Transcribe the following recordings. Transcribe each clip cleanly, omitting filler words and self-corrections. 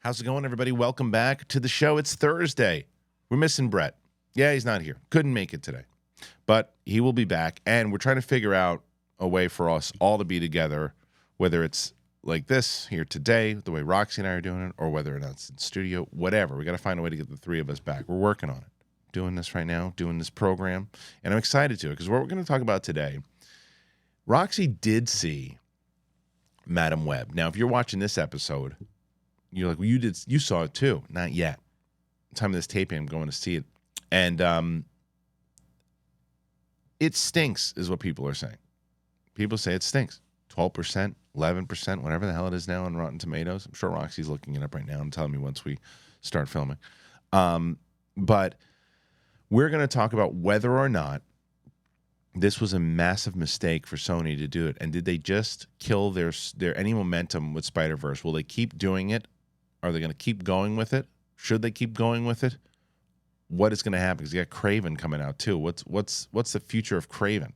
How's it going, everybody? Welcome back to the show. It's Thursday. We're missing Brett. Yeah, he's not here. Couldn't make it today. But he will be back, and we're trying to figure out a way for us all to be together, whether it's like this here today, the way Roxy and I are doing it, or whether or not it's in studio, whatever. We got to find a way to get the three of us back. We're working on it. Doing this right now, doing this program, and I'm excited to, because what we're going to talk about today, Roxy did see Madam Web. Now, if you're watching this episode, you're like, well, you saw it too. Not yet. Time of this taping, I'm going to see it. And it stinks, is what people are saying. People say it stinks. 12%, 11%, whatever the hell it is now on Rotten Tomatoes. I'm sure Roxy's looking it up right now and telling me once we start filming. But we're going to talk about whether or not this was a massive mistake for Sony to do it. And did they just kill their any momentum with Spider-Verse? Will they keep doing it? Are they going to keep going with it? Should they keep going with it? What is going to happen? Because you got Craven coming out too. What's the future of Craven?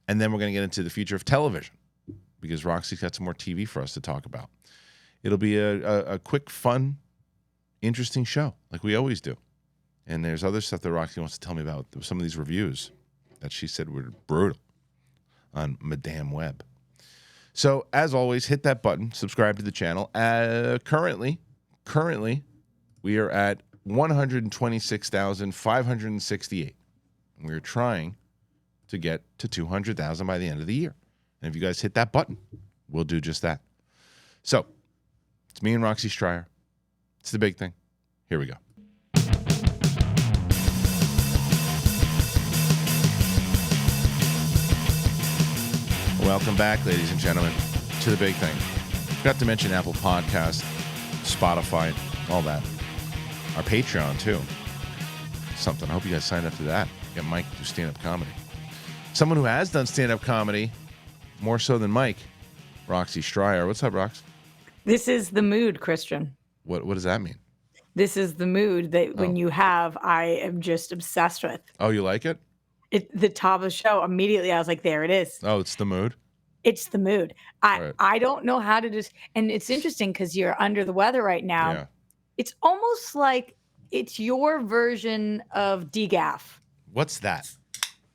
And then we're going to get into the future of television, because Roxy's got some more TV for us to talk about. It'll be a quick, fun, interesting show, like we always do. And there's other stuff that Roxy wants to tell me about. Some of these reviews that she said were brutal on Madame Web. So, as always, hit that button, subscribe to the channel. Currently, we are at 126,568. We're trying to get to 200,000 by the end of the year. And if you guys hit that button, we'll do just that. So, it's me and Roxy Stryer. It's the big thing. Here we go. Welcome back, ladies and gentlemen, to the big thing. Forgot to mention Apple Podcasts, Spotify, all that. Our Patreon, too. Something. I hope you guys signed up to that. Get Mike to do stand-up comedy. Someone who has done stand-up comedy, more so than Mike, Roxy Stryer. What's up, Rox? This is the mood, Kristian. What does that mean? This is the mood that when you have, I am just obsessed with. Oh, you like it? The top of the show, immediately I was like, there it is. Oh, it's the mood? It's the mood. I don't know how to just, and it's interesting because you're under the weather right now. Yeah. It's almost like it's your version of DGAF. What's that?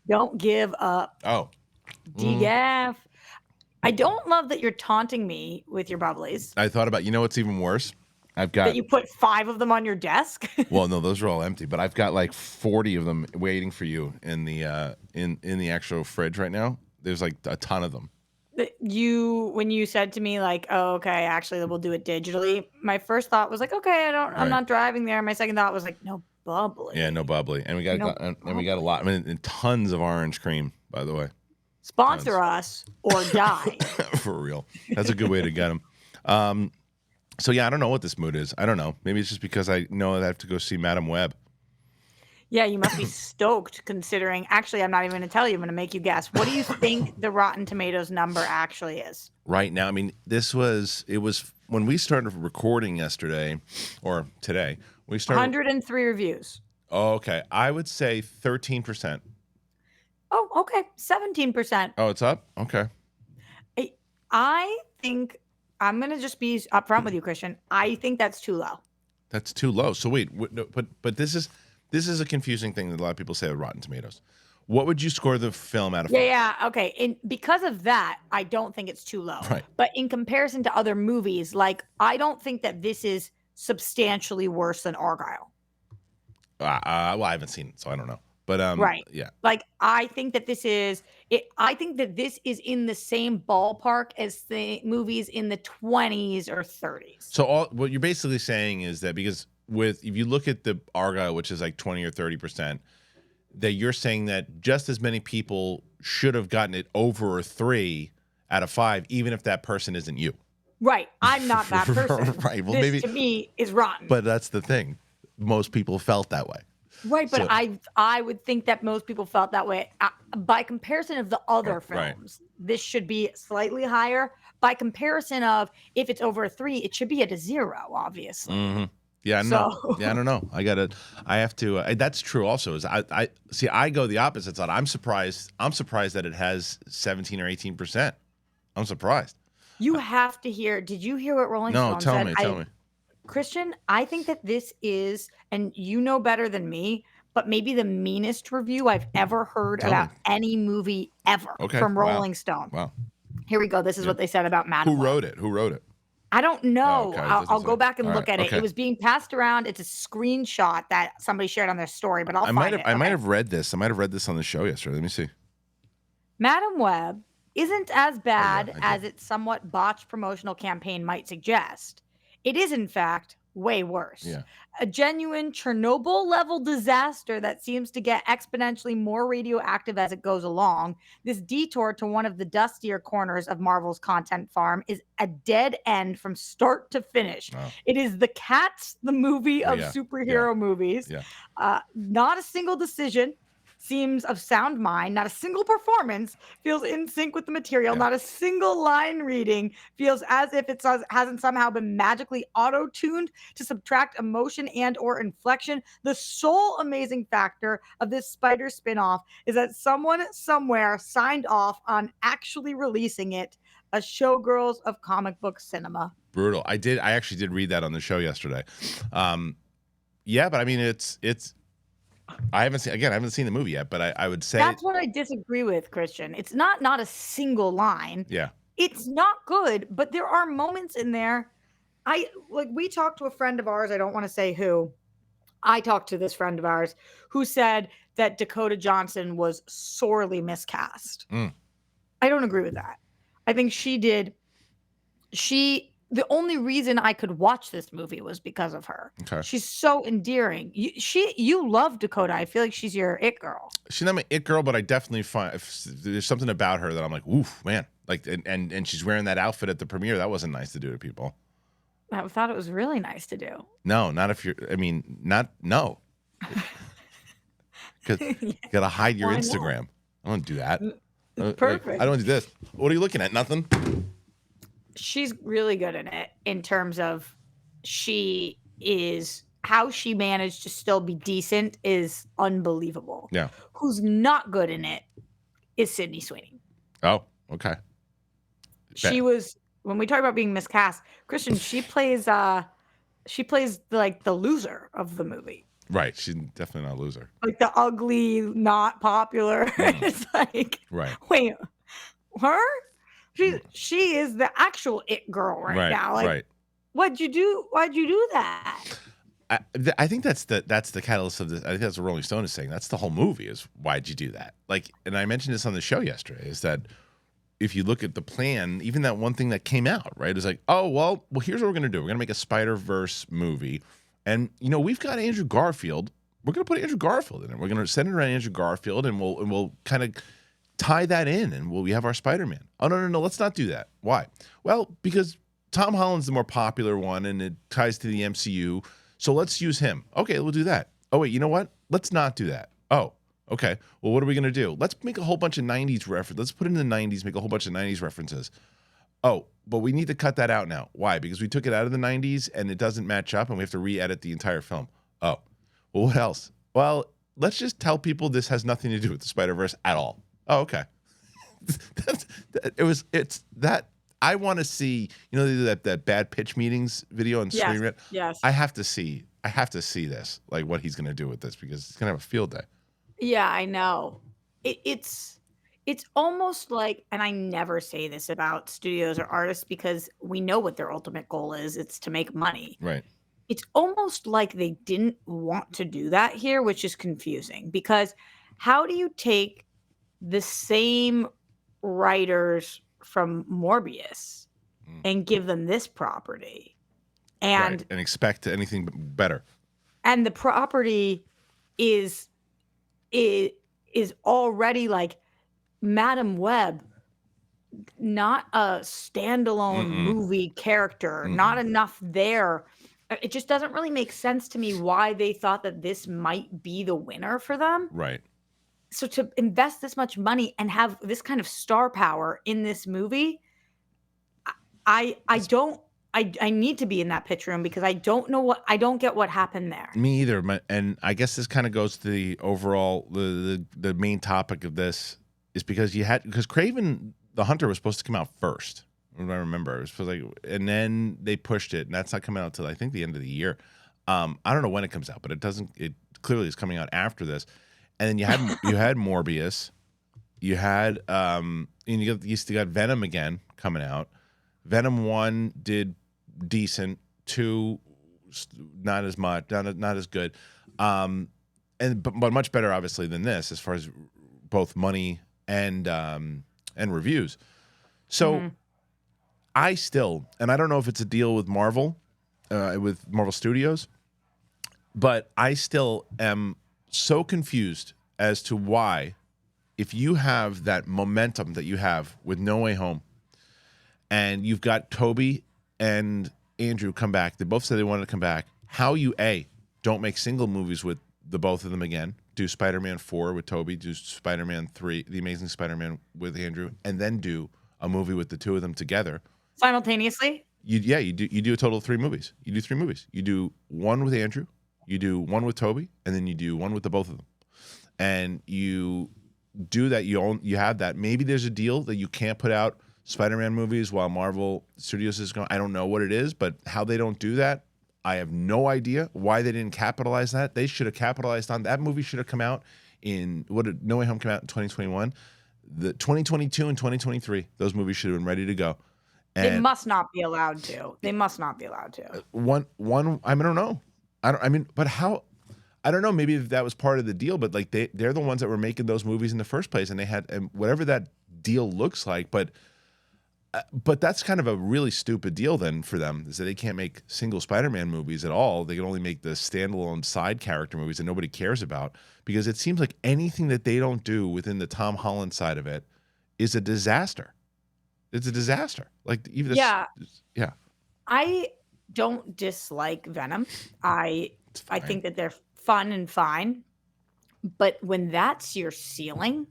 Don't give up. Oh. DGAF. I don't love that you're taunting me with your bubblies. I thought about, you know what's even worse? I've got... That you put 5 of them on your desk? Well, no, those are all empty, but I've got like 40 of them waiting for you in the in the actual fridge right now. There's like a ton of them. When you said to me like, oh, okay, actually we'll do it digitally, my first thought was like, okay, I'm not driving there. My second thought was like, no bubbly. Yeah, no bubbly. And we got we got a lot. I mean, and tons of orange cream, by the way. Sponsor us or die. For real. That's a good way to get them. So yeah, I don't know what this mood is. I don't know. Maybe it's just because I know that I have to go see Madam Web. Yeah, you must be stoked considering. Actually, I'm not even going to tell you. I'm going to make you guess. What do you think the Rotten Tomatoes number actually is? Right now, I mean, it was when we started recording yesterday or today. We started 103 reviews. Oh, okay. I would say 13%. Oh, okay. 17%. Oh, it's up? Okay. I think I'm going to just be upfront with you, Kristian. I think that's too low. That's too low. So wait, but this is a confusing thing that a lot of people say with Rotten Tomatoes. What would you score the film out of 5? Yeah, okay. And because of that, I don't think it's too low. Right. But in comparison to other movies, like I don't think that this is substantially worse than Argyle. Well, I haven't seen it, so I don't know. But right. Yeah. Like I think that this is it. I think that this is in the same ballpark as the movies in the 20s or 30s. So what you're basically saying is that because if you look at the Argyle, which is like 20 or 30%, that you're saying that just as many people should have gotten it over a 3 out of 5, even if that person isn't you. Right. I'm not that person. Right. Well, this, maybe to me is rotten. But that's the thing. Most people felt that way. Right, but so, I would think that most people felt that way. By comparison of the other films, this should be slightly higher. By comparison of if it's over a 3, it should be at a 0, obviously. Mm-hmm. Yeah, no. Yeah, I don't know. I have to. That's true. Also, is I see. I go the opposite side. I'm surprised that it has 17 or 18%. I'm surprised. You have to hear. Did you hear what Rolling Stone said? Tell me. Kristian, I think that this is, and you know better than me, but maybe the meanest review I've ever heard Tell me. about any movie ever from Rolling Stone. Wow. Here we go. This is what they said about Madam Who Web. wrote it? Who wrote it? I don't know. Okay, I'll go back and All look right, at it. okay. It was being passed around. It's a screenshot that somebody shared on their story, but I'll find it. I might have read this. I might have read this on the show yesterday. Let me see. Madam Web isn't as bad I as its somewhat botched promotional campaign might suggest. It is, in fact, way worse. Yeah. A genuine Chernobyl-level disaster that seems to get exponentially more radioactive as it goes along. This detour to one of the dustier corners of Marvel's content farm is a dead end from start to finish. Wow. It is the Cats, the movie of superhero movies. Yeah. Not a single decision seems of sound mind. Not a single performance feels in sync with the material. Not a single line reading feels as if it hasn't somehow been magically auto-tuned to subtract emotion and or inflection. The sole amazing factor of this Spider spinoff is that someone somewhere signed off on actually releasing it. A Showgirls of comic book cinema. Brutal. I actually did read that on the show yesterday. Yeah, but I mean, it's. I haven't seen the movie yet, but I would say that's what I disagree with, Kristian. It's not a single line. Yeah. It's not good, but there are moments in there. We talked to a friend of ours, I don't want to say who. I talked to this friend of ours who said that Dakota Johnson was sorely miscast. I don't agree with that. I think the only reason I could watch this movie was because of her. Okay. She's so endearing. You love Dakota. I feel like she's your it girl. She's not my it girl, but I definitely find there's something about her that I'm like, oof, man. Like, and she's wearing that outfit at the premiere. That wasn't nice to do to people. I thought it was really nice to do. No, not if you're. I mean, no. Because you gotta hide your Instagram. I don't do that. Perfect. I don't do this. What are you looking at? Nothing. She's really good in it in terms of how she managed to still be decent is unbelievable. Yeah. Who's not good in it is Sydney Sweeney. Oh, okay. She was, when we talk about being miscast, Kristian, she plays like the loser of the movie. Right. She's definitely not a loser. Like the ugly, not popular. It's like, right. Wait, her? She is the actual it girl right now. Like, right. Why'd you do that? I think that's the catalyst of this. I think that's what Rolling Stone is saying. That's the whole movie is why'd you do that? Like, and I mentioned this on the show yesterday, is that if you look at the plan, even that one thing that came out, right, is like, oh, well, here's what we're going to do. We're going to make a Spider-Verse movie. And, we've got Andrew Garfield. We're going to put Andrew Garfield in it. We're going to send it around Andrew Garfield, and we'll kind of tie that in, and we have our Spider-Man. Oh, no, let's not do that. Why? Well, because Tom Holland's the more popular one, and it ties to the MCU, so let's use him. Okay, we'll do that. Oh, wait, you know what? Let's not do that. Oh, okay. Well, what are we going to do? Let's make a whole bunch of 90s references. Let's put it in the 90s, make a whole bunch of 90s references. Oh, but we need to cut that out now. Why? Because we took it out of the 90s, and it doesn't match up, and we have to re-edit the entire film. Oh, well, what else? Well, let's just tell people this has nothing to do with the Spider-Verse at all. Oh, okay. It's that I want to see. They do that bad pitch meetings video on Screen Rant. Yes. I have to see this, like what he's going to do with this, because he's going to have a field day. Yeah, I know. It's almost like, and I never say this about studios or artists because we know what their ultimate goal is. It's to make money. Right. It's almost like they didn't want to do that here, which is confusing because how do you take the same writers from Morbius and give them this property and expect anything better? And the property is already like Madam Web, not a standalone movie character, not enough there. It just doesn't really make sense to me why they thought that this might be the winner for them. Right. So to invest this much money and have this kind of star power in this movie, I need to be in that pitch room because I don't get what happened there. Me either. And I guess this kind of goes to the overall, the main topic of this is because Kraven the Hunter was supposed to come out first. What do I remember? It was supposed like, and then they pushed it, and that's not coming out till I think the end of the year. I don't know when it comes out, but it doesn't. It clearly is coming out after this. And then you had Morbius, you had and you still got Venom again coming out. Venom 1 did decent, 2 not as much, not as good, but much better obviously than this as far as both money and reviews. So I still, and I don't know if it's a deal with Marvel Studios, but I still am so confused as to why, if you have that momentum that you have with No Way Home, and you've got Toby and Andrew come back, they both said they wanted to come back, how you, don't make single movies with the both of them again, do Spider-Man 4 with Toby, do Spider-Man 3, The Amazing Spider-Man with Andrew, and then do a movie with the two of them together. Simultaneously? You do a total of 3 movies. You do 3 movies. You do one with Andrew, you do one with Toby, and then you do one with the both of them. And you do that, you have that. Maybe there's a deal that you can't put out Spider-Man movies while Marvel Studios is going. I don't know what it is, but how they don't do that, I have no idea why they didn't capitalize that. They should have capitalized on that. Movie should have come out in, what did No Way Home come out in 2021? The 2022 and 2023, those movies should have been ready to go. And they must not be allowed to. They must not be allowed to. One I don't know. But how? I don't know. Maybe that was part of the deal, but like they're the ones that were making those movies in the first place, and they had, and whatever that deal looks like, but that's kind of a really stupid deal then for them, is that they can't make single Spider-Man movies at all. They can only make the standalone side character movies that nobody cares about, because it seems like anything that they don't do within the Tom Holland side of it is a disaster. It's a disaster. Like even Yeah. Yeah. I don't dislike Venom. I think that they're fun and fine. But when that's your ceiling,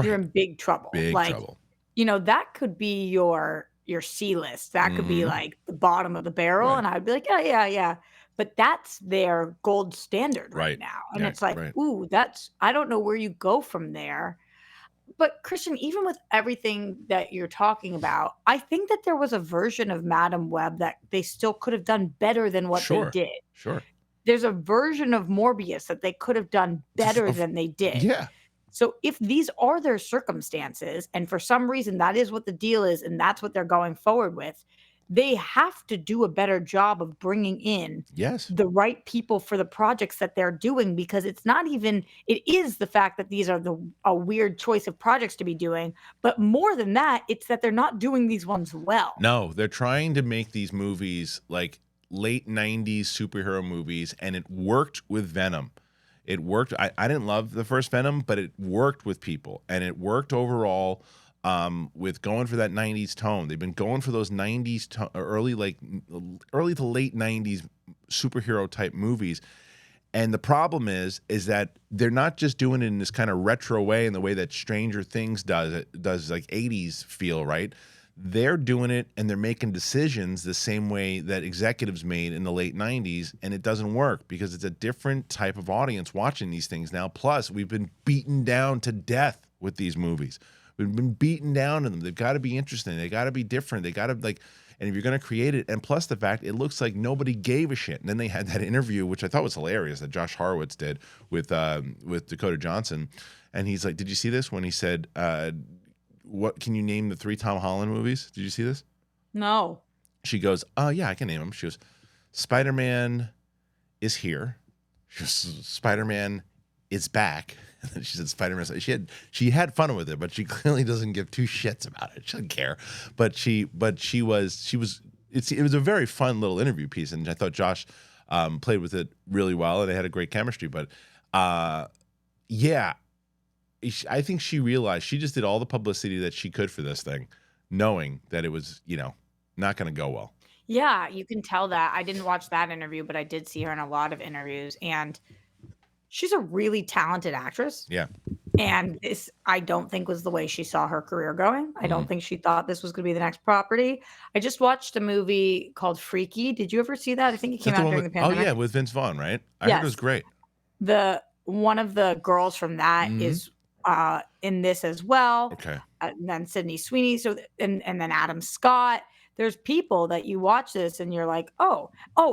you're in big trouble. Big trouble. You know, that could be your C list. That could be like the bottom of the barrel. Right. And I'd be like, yeah. But that's their gold standard right now. And it's like, ooh, I don't know where you go from there. But Kristian, even with everything that you're talking about, I think that there was a version of Madam Web that they still could have done better than what they did. Sure. There's a version of Morbius that they could have done better than they did. Yeah. So if these are their circumstances, and for some reason that is what the deal is, and that's what they're going forward with, they have to do a better job of bringing in the right people for the projects that they're doing, because it's not even, it is the fact that these are a weird choice of projects to be doing, but more than that, it's that they're not doing these ones well. No, they're trying to make these movies like late 90s superhero movies, and it worked with Venom. It worked. I didn't love the first Venom, but it worked with people, and it worked overall with going for that 90s tone. They've been going for those 90s early to late 90s superhero type movies. And the problem is that they're not just doing it in this kind of retro way, in the way that Stranger Things does like 80s feel, right? They're doing it, and they're making decisions the same way that executives made in the late 90s, and it doesn't work because it's a different type of audience watching these things now. Plus, we've been beaten down to death with these movies. We've been beaten down in them. They've got to be interesting. They got to be different. They got to, like, and if you're going to create it, and plus the fact it looks like nobody gave a shit. And then they had that interview, which I thought was hilarious, that Josh Horowitz did with Dakota Johnson, and he's like, "Did you see this?" When he said, "What can you name the 3 Tom Holland movies?" Did you see this? No. She goes, "Oh yeah, I can name them." She goes, "Spider-Man is here." She goes, "Spider-Man is back." And then she said, "Spider-Man." She had fun with it, but she clearly doesn't give 2 shits about it. She doesn't care. It was a very fun little interview piece, and I thought Josh played with it really well, and they had a great chemistry. But yeah. I think she realized she just did all the publicity that she could for this thing, knowing that it was, not going to go well. Yeah, you can tell that. I didn't watch that interview, but I did see her in a lot of interviews, and she's a really talented actress. Yeah. And this, I don't think, was the way she saw her career going. I don't think she thought this was going to be the next property. I just watched a movie called Freaky. Did you ever see that? I think it came out during the pandemic. Oh yeah, with Vince Vaughn, right? I heard it was great. One of the girls from that is in this as well. Okay. And then Sydney Sweeney. So and then Adam Scott. There's people that you watch this and you're like, oh,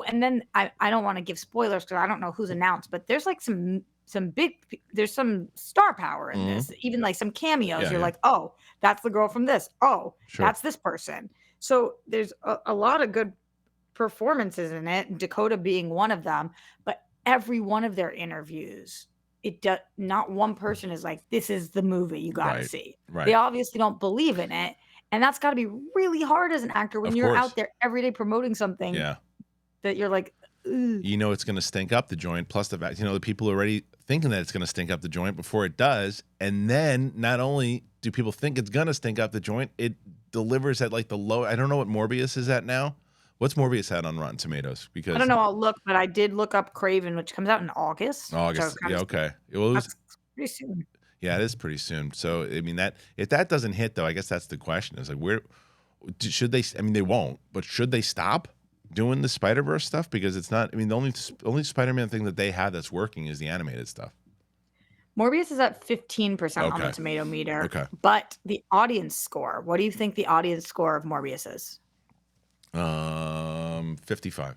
and then I don't want to give spoilers because I don't know who's announced, but there's like some there's some star power in this, even like some cameos. Yeah, you're like, oh, that's the girl from this. Oh, Sure. that's this person. So there's a lot of good performances in it, Dakota being one of them, but every one of their interviews, not one person is like, this is the movie you got to Right, see. right. They obviously don't believe in it. And that's got to be really hard as an actor when Of you're course. out there every day promoting something Yeah. that you're like, ugh. You know it's going to stink up the joint, plus the fact, the people are already thinking that it's going to stink up the joint before it does. And then not only do people think it's going to stink up the joint, it delivers at like the low. I don't know what Morbius is at now. What's Morbius at on Rotten Tomatoes? Because I don't know. I'll look, but I did look up Craven, which comes out in August. August. Yeah, okay. That's pretty soon. Yeah, it is pretty soon. So I mean, that if that doesn't hit though, I guess that's the question. Is like, where should they? I mean, they won't, but should they stop doing the Spider-Verse stuff? Because it's not. I mean, the only Spider-Man thing that they have that's working is the animated stuff. Morbius is at 15% on the tomato meter. Okay. But the audience score, what do you think the audience score of Morbius is? 55.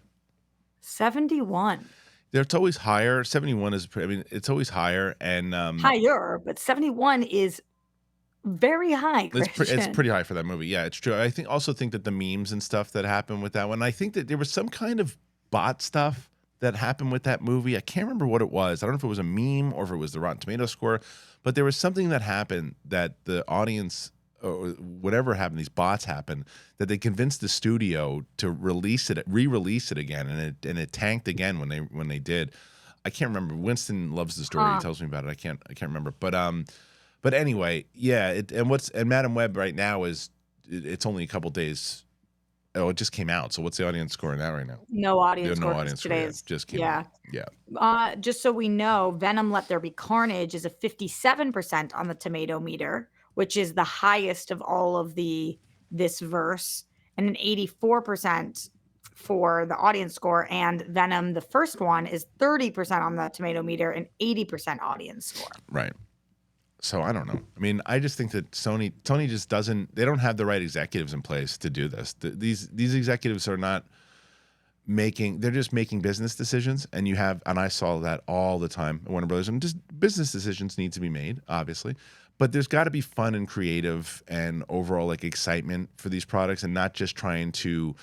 71. It's always higher. 71 is. I mean, it's always higher and higher, but 71 is very high. It's pretty high for that movie. Yeah, it's true. I also think that the memes and stuff that happened with that one. I think that there was some kind of bot stuff that happened with that movie. I can't remember what it was. I don't know if it was a meme or if it was the Rotten Tomato score, but there was something that happened that the audience, or whatever happened, these bots happened, that they convinced the studio to re-release it again, and it tanked again when they did. I can't remember. Winston loves the story. He tells me about it. I can't remember. But anyway, yeah. And Madam Web right now it's only a couple days. Oh, it just came out. So what's the audience score in that right now? No audience score. No audience score. Today Just came out. Yeah. Just so we know, Venom: Let There Be Carnage is a 57% on the tomato meter, which is the highest of all of this verse, and an 84% for the audience score. And Venom, the first one, is 30% on the tomato meter and 80% audience score. Right. So I don't know. I mean, I just think that Sony just doesn't. They don't have the right executives in place to do this. These executives are not making. They're just making business decisions, and I saw that all the time at Warner Brothers. And just business decisions need to be made, obviously, but there's got to be fun and creative and overall like excitement for these products, and not just trying to,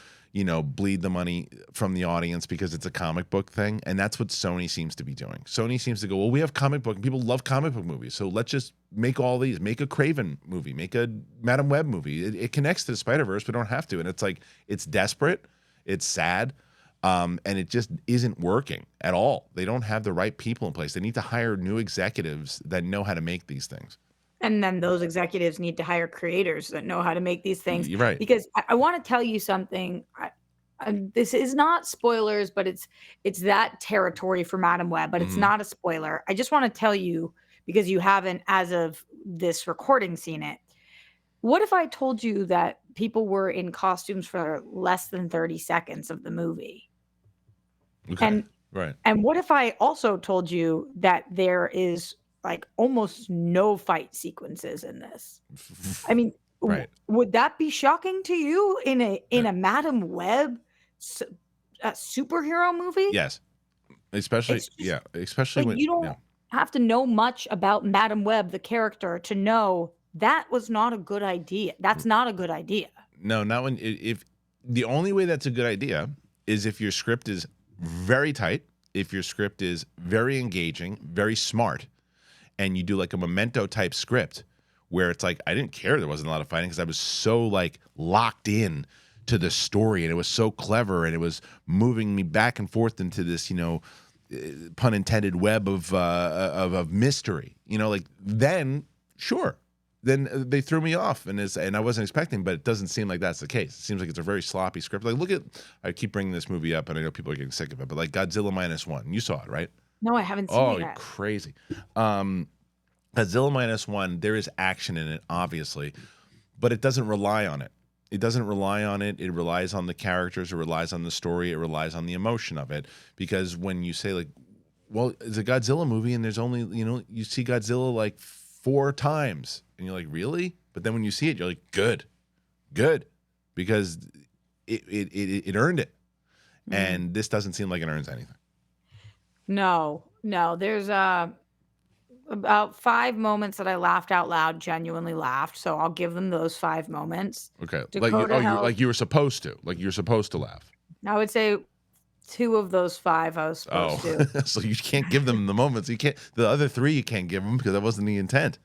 bleed the money from the audience because it's a comic book thing. And that's what Sony seems to be doing. Sony seems to go, well, we have comic book and people love comic book movies. So let's just make all these, make a Craven movie, make a Madam Web movie. It connects to the Spider-Verse, but don't have to. And it's like, it's desperate. It's sad. And it just isn't working at all. They don't have the right people in place. They need to hire new executives that know how to make these things. And then those executives need to hire creators that know how to make these things. You're right. Because I want to tell you something. This is not spoilers, but it's that territory for Madam Web, but it's not a spoiler. I just want to tell you, because you haven't, as of this recording, seen it. What if I told you that people were in costumes for less than 30 seconds of the movie? Okay. Right. And what if I also told you that there is like almost no fight sequences in this? I mean, right. Would that be shocking to you in a Madam Web superhero movie? Yes. Especially like, when you don't have to know much about Madam Web, the character, to know that was not a good idea. That's not a good idea. No, not when if the only way that's a good idea is if your script is very tight, if your script is very engaging, very smart, and you do like a Memento type script where it's like, I didn't care there wasn't a lot of fighting because I was so like locked in to the story and it was so clever and it was moving me back and forth into this, pun intended, web of mystery. Like then sure. Then they threw me off and I wasn't expecting, but it doesn't seem like that's the case. It seems like it's a very sloppy script. Like I keep bringing this movie up and I know people are getting sick of it, but like Godzilla -1, you saw it, right? No, I haven't seen it yet. Oh, crazy. Godzilla -1, there is action in it, obviously, but it doesn't rely on it. It doesn't rely on it. It relies on the characters. It relies on the story. It relies on the emotion of it. Because when you say like, well, it's a Godzilla movie and there's only, you see Godzilla like 4 times. And you're like, really? But then when you see it, you're like, good, because it earned it. And this doesn't seem like it earns anything. No. There's about 5 moments that I laughed out loud, genuinely laughed. So I'll give them those 5 moments. Okay. Dakota Like you were supposed to. Like you're supposed to laugh. I would say 2 of those 5 I was supposed to. So you can't give them the moments. You can't. The other 3 you can't give them because that wasn't the intent.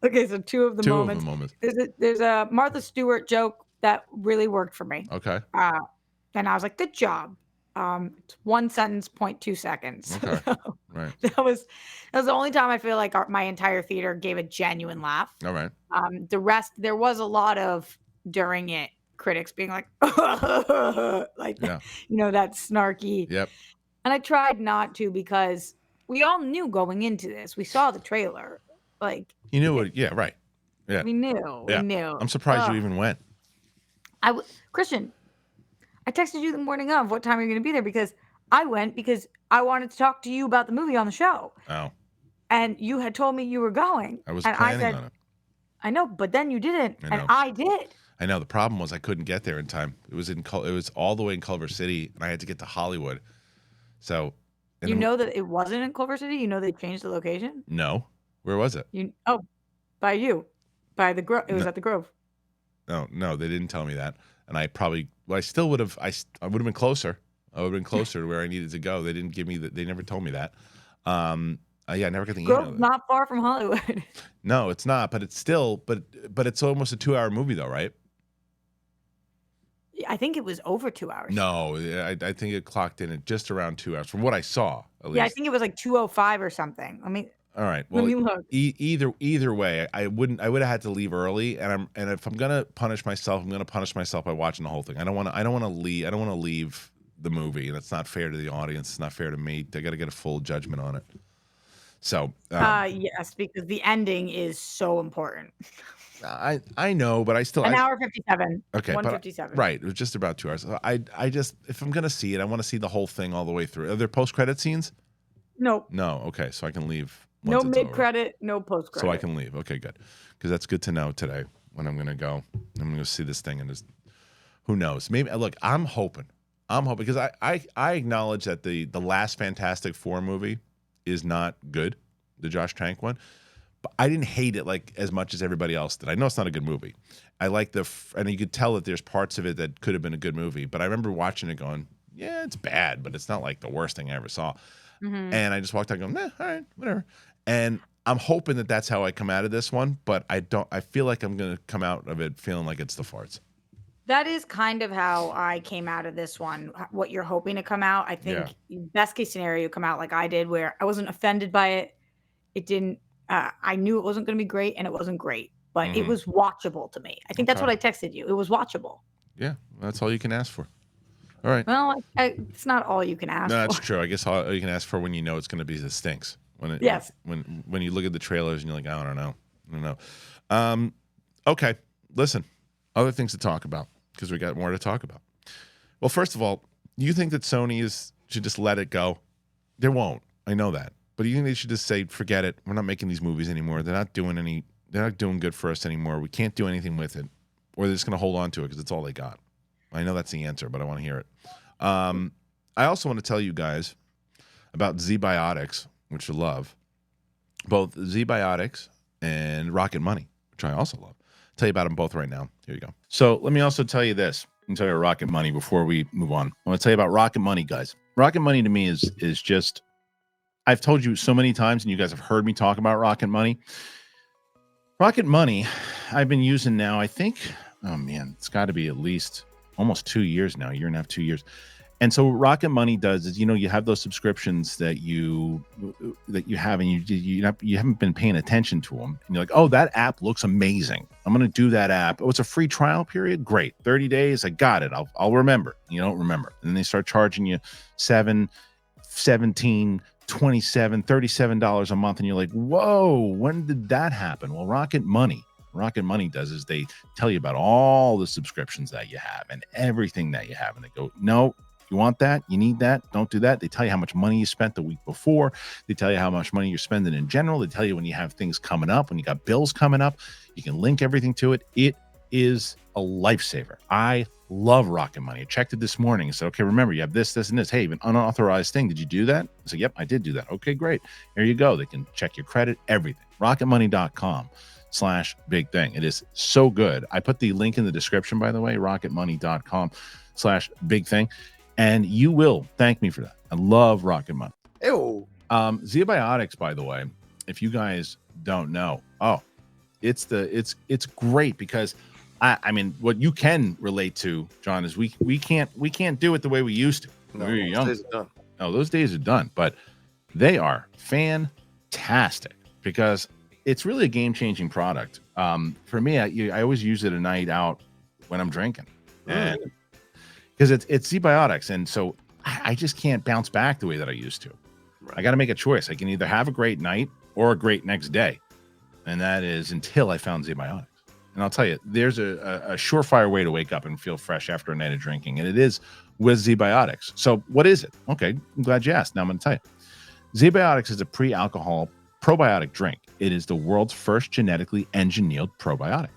Okay, so 2 of the moments. There's a Martha Stewart joke that really worked for me. Okay. And I was like, good job. It's 1 sentence, 0.2 seconds. Okay. Right. That was the only time I feel like my entire theater gave a genuine laugh. All right. The rest, there was a lot of during it critics being like, like Yeah. That snarky. Yep. And I tried not to because we all knew going into this. We saw the trailer. Like you knew what? Yeah. Right. Yeah. We knew. Yeah. We knew. I'm surprised you even went. Christian, I texted you the morning of what time you're going to be there because I went because I wanted to talk to you about the movie on the show. Oh. And you had told me you were going. I was planning on it. I know, but then you didn't, and I did. I know. The problem was I couldn't get there in time. It was all the way in Culver City, and I had to get to Hollywood. So. You know that it wasn't in Culver City? You know they changed the location? No. Where was it? By you. By the Grove. It was at the Grove. No, they didn't tell me that. And I still would have, I would have been closer. I would have been closer to where I needed to go. They didn't give me they never told me that. I never got the email. Grove's not far from Hollywood. No, it's not, but it's still, but it's almost a 2-hour movie though, right? I think it was over 2 hours. No, I think it clocked in at just around 2 hours from what I saw, at least. Yeah, I think it was like 2:05 or something. I mean, all right. Well, either way, I would have had to leave early, and if I'm gonna punish myself, I'm gonna punish myself by watching the whole thing. I don't want to leave the movie, and it's not fair to the audience. It's not fair to me. I got to get a full judgment on it. So yes, because the ending is so important. I know, but I still an hour 57. Okay, 1:57. Right, it was just about 2 hours. I just if I'm gonna see it, I want to see the whole thing all the way through. Are there post-credit scenes? Nope. No. Okay, so I can leave. No mid-credit, no post-credit. So I can leave. Okay, good, because that's good to know today when I'm gonna go. I'm gonna see this thing and just who knows? Maybe look. I'm hoping because I acknowledge that the last Fantastic Four movie is not good, the Josh Trank one. But I didn't hate it like as much as everybody else did. I know it's not a good movie. I like and you could tell that there's parts of it that could have been a good movie. But I remember watching it going, yeah, it's bad, but it's not like the worst thing I ever saw. Mm-hmm. And I just walked out going, all right, whatever. And I'm hoping that that's how I come out of this one. But I feel like I'm going to come out of it feeling like it's the farts. That is kind of how I came out of this one. What you're hoping to come out. I think best case scenario, you come out like I did, where I wasn't offended by it. It didn't. I knew it wasn't going to be great, and it wasn't great, but it was watchable to me. I think that's what I texted you. It was watchable. Yeah, that's all you can ask for. All right. Well, it's not all you can ask for. No, that's true. I guess all you can ask for when you know it's going to be the stinks. When you look at the trailers and you're like, I don't know. Okay, listen. Other things to talk about because we got more to talk about. Well, first of all, you think that Sony should just let it go? They won't. I know that. But do you think they should just say, forget it? We're not making these movies anymore. They're not doing good for us anymore. We can't do anything with it. Or they're just going to hold on to it because it's all they got. I know that's the answer, but I want to hear it. I also want to tell you guys about ZBIOTICS, which you love. Both ZBIOTICS and Rocket Money, which I also love. I'll tell you about them both right now. Here you go. So let me also tell you this. Let me tell you about Rocket Money before we move on. I want to tell you about Rocket Money, guys. Rocket Money to me is just... I've told you so many times, and you guys have heard me talk about Rocket Money. Rocket Money, I've been using now, I think, it's got to be at least almost 2 years now, 1.5 years. And so what Rocket Money does is, you have those subscriptions that you have, and you haven't been paying attention to them. And you're like, oh, that app looks amazing. I'm going to do that app. Oh, it's a free trial period. Great. 30 days. I got it. I'll remember. You don't remember. And then they start charging you $7, $17, $27, $37 a month, and you're like, whoa, when did that happen? Well, Rocket Money does is they tell you about all the subscriptions that you have and everything that you have, and they go, no, You want that? You need that? Don't do that. They tell you how much money you spent the week before. They tell you how much money you're spending in general. They tell you when you have things coming up, when you got bills coming up. You can link everything to it. It is a lifesaver. I love Rocket Money. I checked it this morning and said, okay, remember, you have this, this, and this. Hey, an unauthorized thing. Did you do that? I said, yep, I did do that. Okay, great. Here you go. They can check your credit, everything. rocketmoney.com/big thing. It is so good. I put the link in the description, by the way, rocketmoney.com/big thing. And you will thank me for that. I love Rocket Money. Ew. ZBIOTICS, by the way, if you guys don't know, it's great because I mean, what you can relate to, John, is we can't do it the way we used to. No, we were young. those days are done. No, those days are done. But they are fantastic because it's really a game-changing product. For me, I always use it a night out when I'm drinking, and because it's ZBIOTICS, and so I just can't bounce back the way that I used to. Right. I got to make a choice. I can either have a great night or a great next day, and that is until I found ZBIOTICS. And I'll tell you, there's a surefire way to wake up and feel fresh after a night of drinking, and it is with ZBIOTICS. So what is it? Okay, I'm glad you asked. Now I'm going to tell you. ZBIOTICS is a pre-alcohol probiotic drink. It is the world's first genetically engineered probiotic.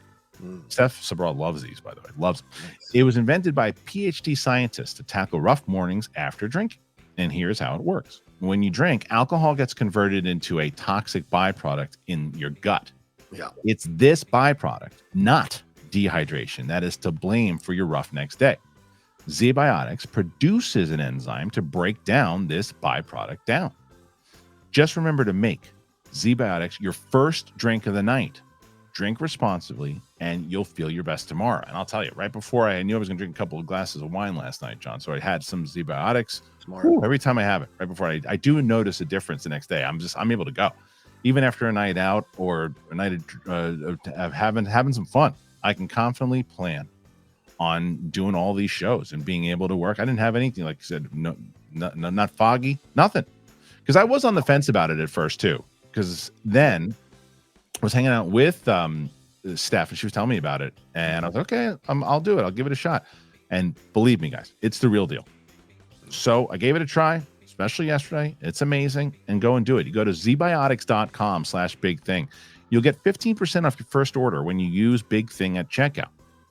Steph Sabral loves these, by the way. Loves them. Nice. It was invented by PhD scientists to tackle rough mornings after drinking. And here's how it works. When you drink, alcohol gets converted into a toxic byproduct in your gut. Yeah. It's this byproduct, not dehydration, that is to blame for your rough next day. ZBIOTICS produces an enzyme to break down this byproduct down. Just remember to make ZBIOTICS your first drink of the night. Drink responsibly, and you'll feel your best tomorrow. And I'll tell you, right before I knew I was going to drink a couple of glasses of wine last night, John, so I had some ZBIOTICS. Every time I have it, right before I do notice a difference the next day. I'm able to go. Even after a night out or a night of having some fun, I can confidently plan on doing all these shows and being able to work. I didn't have anything, like I said, not foggy, nothing. Because I was on the fence about it at first too. Because then I was hanging out with Steph, and she was telling me about it, and I was like, okay, I'll do it. I'll give it a shot. And believe me, guys, it's the real deal. So I gave it a try, especially yesterday. It's amazing, and go and do it. You go to zbiotics.com/big thing. You'll get 15% off your first order when you use Big Thing at checkout.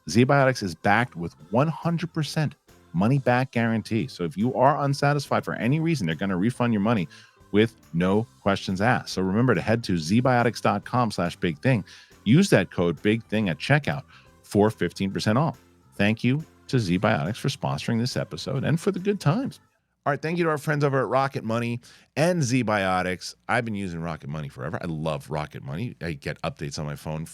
ZBIOTICS is backed with 100% money back guarantee. So if you are unsatisfied for any reason, they're going to refund your money with no questions asked. So remember to head to zbiotics.com/big thing. Use that code Big Thing at checkout for 15% off. Thank you to ZBIOTICS for sponsoring this episode and for the good times. All right, thank you to our friends over at Rocket Money and ZBIOTICS. I've been using Rocket Money forever. I love Rocket Money. I get updates on my phone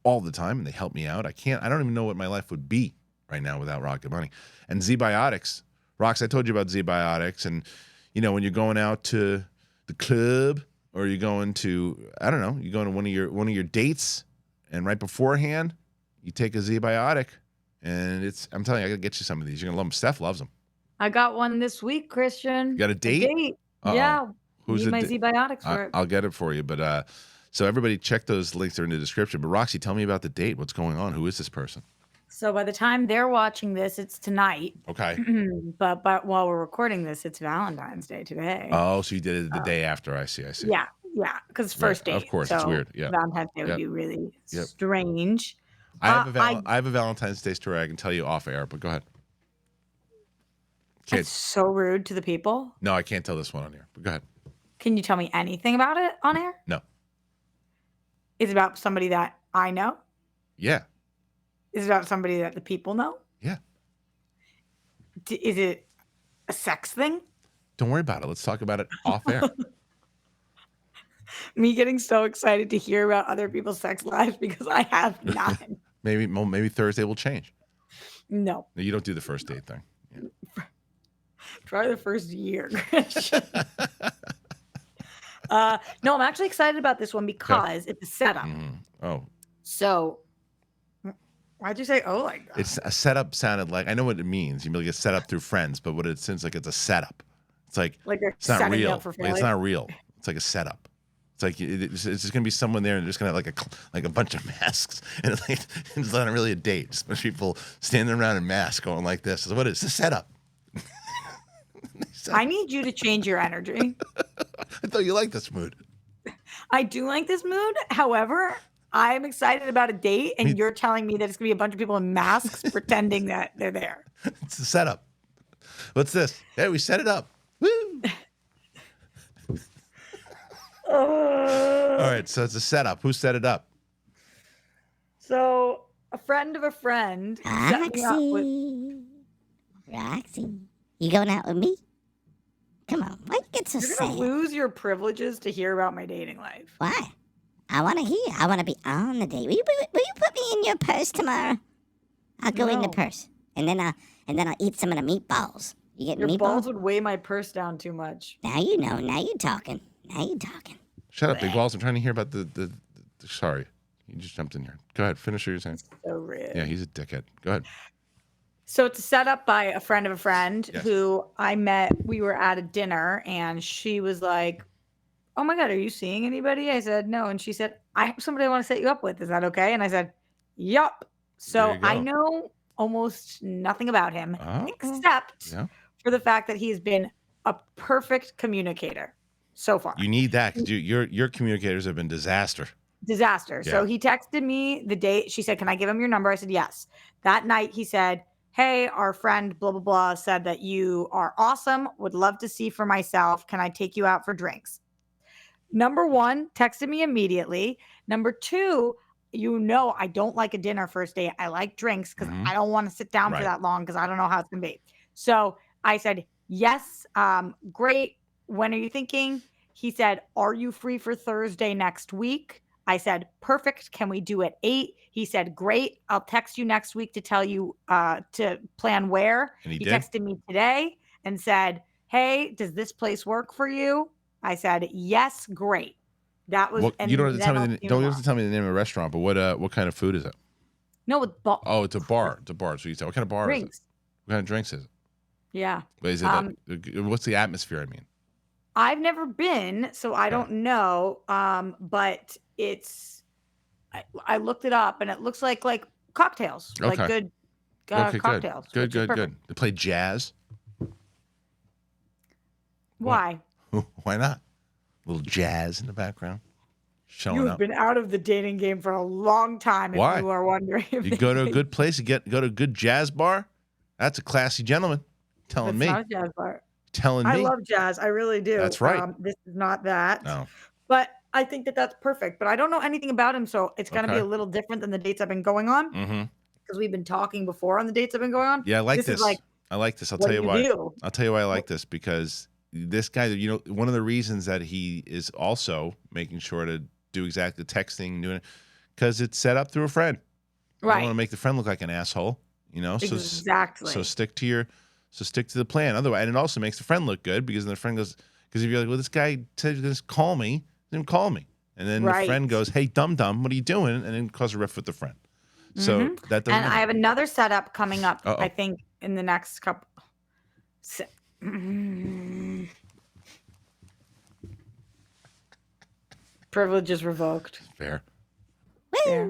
all the time, and they help me out. I don't even know what my life would be right now without Rocket Money. And ZBIOTICS, Rox, I told you about ZBIOTICS, and when you're going out to the club, or you're going to, you're going to one of your dates, and right beforehand, you take a ZBIOTIC, and I'm telling you, I gotta get you some of these. You're gonna love them. Steph loves them. I got one this week, Kristian. You got a date? Yeah. Who's need my ZBIOTICs for it. I'll get it for you. But so everybody check those links are in the description. But Roxy, tell me about the date. What's going on? Who is this person? So by the time they're watching this, it's tonight. Okay. but while we're recording this, it's Valentine's Day today. Oh, so you did it the day after. I see. Yeah, because first date. Of course, so it's weird. Yeah. Valentine's Day would be really strange. I have a Valentine's Day story I can tell you off air, but go ahead. It's so rude to the people. No, I can't tell this one on air, but go ahead. Can you tell me anything about it on air? No. Is it about somebody that I know? Yeah. Is it about somebody that the people know? Yeah. Is it a sex thing? Don't worry about it. Let's talk about it off air. Me getting so excited to hear about other people's sex lives because I have none. maybe Thursday will change. No. You don't do the first date thing. Yeah. Try the first year. No, I'm actually excited about this one because it's a setup. Oh. So, why'd you say, oh, like that? It's a setup sounded like, I know what it means. You get set up through friends, but what it sounds like, it's a setup. It's like it's not real. It's not real. It's like a setup. It's like it's just gonna be someone there, and they're just gonna have like a bunch of masks, and it's not really a date. Just a bunch of people standing around in masks, going like this. So what is the setup? I need you to change your energy. I thought you liked this mood. I do like this mood. However, I'm excited about a date, and you're telling me that it's going to be a bunch of people in masks pretending that they're there. It's the setup. What's this? Hey, we set it up. Woo! All right, so it's a setup. Who set it up? So a friend of a friend set me up with... Roxy, you going out with me? Come on, why you get so You're sad? going to lose your privileges to hear about my dating life. Why? I want to hear. I want to be on the date. Will you put me in your purse tomorrow? I'll go in the purse, and then I'll eat some of the meatballs. You get Your meatballs? balls would weigh my purse down too much. Now you know. Now you're talking. Shut up, big balls. I'm trying to hear about the sorry. You just jumped in here. Go ahead. Finish what you're saying. So rude. Yeah, he's a dickhead. Go ahead. So it's set up by a friend of a friend Yes. who I met. We were at a dinner, and she was like, "Oh my God, are you seeing anybody?" I said, "No." And she said, "I have somebody I want to set you up with. Is that okay?" And I said, "Yup." So There you go. I know almost nothing about him except for the fact that he's been a perfect communicator so far. You need that because your communicators have been disaster. Disaster. Yeah. So he texted me the day. She said, "Can I give him your number?" I said, "Yes." That night he said, "Hey, our friend blah, blah, blah said that you are awesome. Would love to see for myself. Can I take you out for drinks?" Number one, texted me immediately. Number two, I don't like a dinner first date. I like drinks because I don't want to sit down for that long because I don't know how it's going to be. So I said, "Yes, great. When are you thinking?" He said, "Are you free for Thursday next week?" I said, "Perfect. Can we do at 8?" He said, "Great. I'll text you next week to tell you to plan where." And he He did? texted me today and said, "Hey, does this place work for you?" I said, "Yes, great." That was. You don't have to tell me. Don't have the to tell me the name of the restaurant. But what kind of food is it? No, with Oh, it's a bar. It's a bar. So you said, what kind of bar is it? drinks. What kind of drinks is it? Yeah. Wait, is it what's the atmosphere? I mean, I've never been, so I don't know. But it's. I looked it up, and it looks like cocktails, like Okay. good okay, cocktails. good, which is good, good. perfect. They play jazz. Why? Why not? A little jazz in the background, showing You've up. been out of the dating game for a long time. If Why? you are wondering, if You go to a good place, go to a good jazz bar. That's a classy gentleman. Telling me. Not a jazz bar. Telling me. I love jazz. I really do. That's right. This is not that. No. But I think that that's perfect. But I don't know anything about him, so it's going to be a little different than the dates I've been going on. Mm-hmm. Because we've been talking before on the dates I've been going on. Yeah, I like This this. is like, I like this. I'll what tell do you why. do? I'll tell you why I like this because this guy, one of the reasons that he is also making sure to do exactly the texting, doing it, because it's set up through a friend. You don't Right. want to make the friend look like an asshole, Exactly. So stick to the plan. Otherwise, and it also makes the friend look good because then the friend goes, because if you're like, well, this guy said he's going to call me, then call me. And then the friend goes, hey, dum-dum, what are you doing? And then cause a rift with the friend. So that doesn't And I have another setup coming up, Uh-oh. I think, in the next couple. Privilege is revoked. fair. Yeah.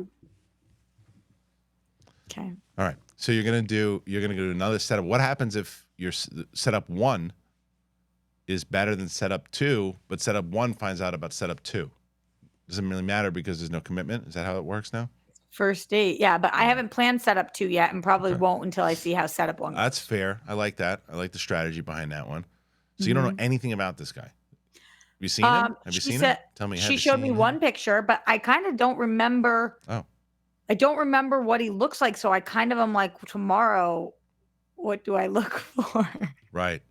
Okay. All right. So you're gonna do another setup. What happens if your setup 1 is better than setup 2, but setup 1 finds out about setup 2? Doesn't really matter because there's no commitment. Is that how it works now? First date. Yeah, but I haven't planned setup 2 yet and probably won't until I see how setup 1 goes. That's fair. I like that. I like the strategy behind that one. So you don't know anything about this guy. Have you seen him? Have you seen him? Tell me. She showed me one picture, but I kind of don't remember. Oh. I don't remember what he looks like, so I kind of am like, tomorrow, what do I look for? Right.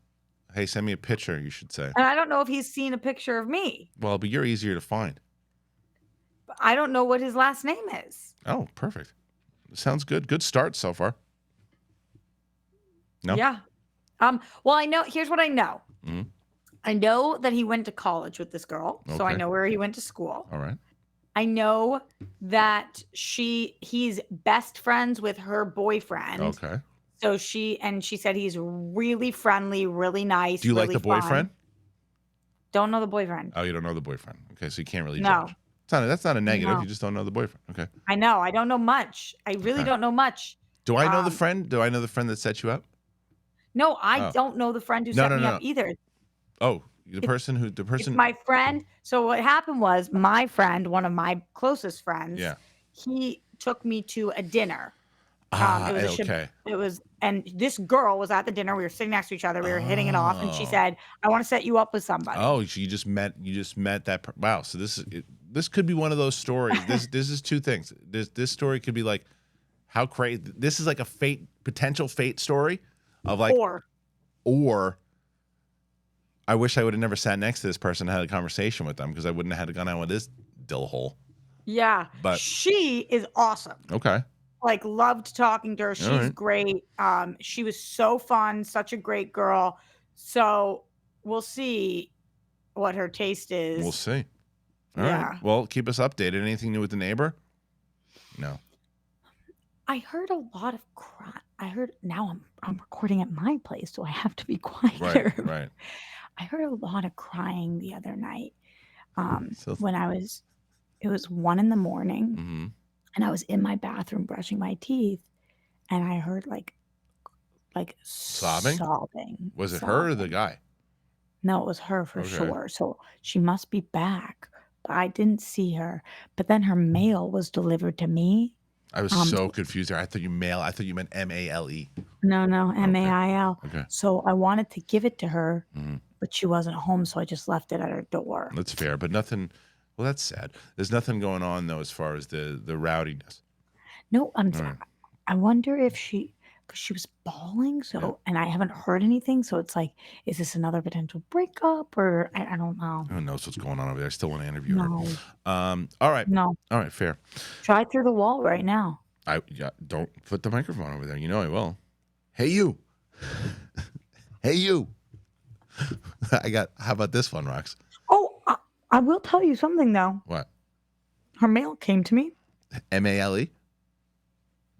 Hey, send me a picture, you should say. And I don't know if he's seen a picture of me. Well, but you're easier to find. I don't know what his last name is. Oh, perfect. Sounds good. Good start so far. No? Yeah. Well, I know. Here's what I know. Mhm. I know that he went to college with this girl, so I Okay. know where he went to school. All right. I know that he's best friends with her boyfriend. Okay. So she said he's really friendly, really nice. Do you like really the boyfriend? fun. Don't know the boyfriend. Oh, you don't know the boyfriend. Okay, so you can't really No. judge. That's not a negative. No. You just don't know the boyfriend. Okay. I know. I don't know much. I really Okay. don't know much. Do I know the friend? Do I know the friend that set you up? No, I Oh. don't know the friend who No, set no, me no. up either. Oh, the It's person. my friend. So what happened was my friend, one of my closest friends, Yeah. he took me to a dinner. Ah, It was a okay. it was, and this girl was at the dinner. We were sitting next to each other. We were hitting it off, and she Oh. said, "I want to set you up with somebody." Oh, so you just met that. Wow. So this could be one of those stories. This is two things. This story could be like how crazy. This is like a potential fate story of like, or I wish I would have never sat next to this person and had a conversation with them because I wouldn't have had to gone out with this dill hole. Yeah, But she is awesome. okay. Like, loved talking to her. She's right. great. She was so fun, such a great girl. So we'll see what her taste is. We'll see. All Yeah. right. Well, keep us updated. Anything new with the neighbor? No. I heard a lot of cry. I heard now I'm recording at my place, so I have to be quieter. Right. I heard a lot of crying the other night. So- When it was 1 a.m, Mm-hmm. and I was in my bathroom brushing my teeth, and I heard like Sobbing? sobbing. Was it her or the guy? No, it was her for Okay. sure. So she must be back, but I didn't see her. But then her mail was delivered to me. I was so confused there. I thought you meant M-A-L-E. No, MAIL. Okay. So I wanted to give it to her, Mm-hmm. but she wasn't home, so I just left it at her door. That's fair, but nothing. Well, that's sad. There's nothing going on though as far as the rowdiness. No, right. I wonder if because she was bawling, and I haven't heard anything, so it's like, is this another potential breakup, or I don't know. Who knows what's going on over there? I still want to interview No, her. All right. no. All right. Fair. Try through the wall right now. Don't put the microphone over there. You know I will. Hey you. Hey you. How about this one, Rox? Oh, I will tell you something though. What? Her mail came to me. M-A-L-E?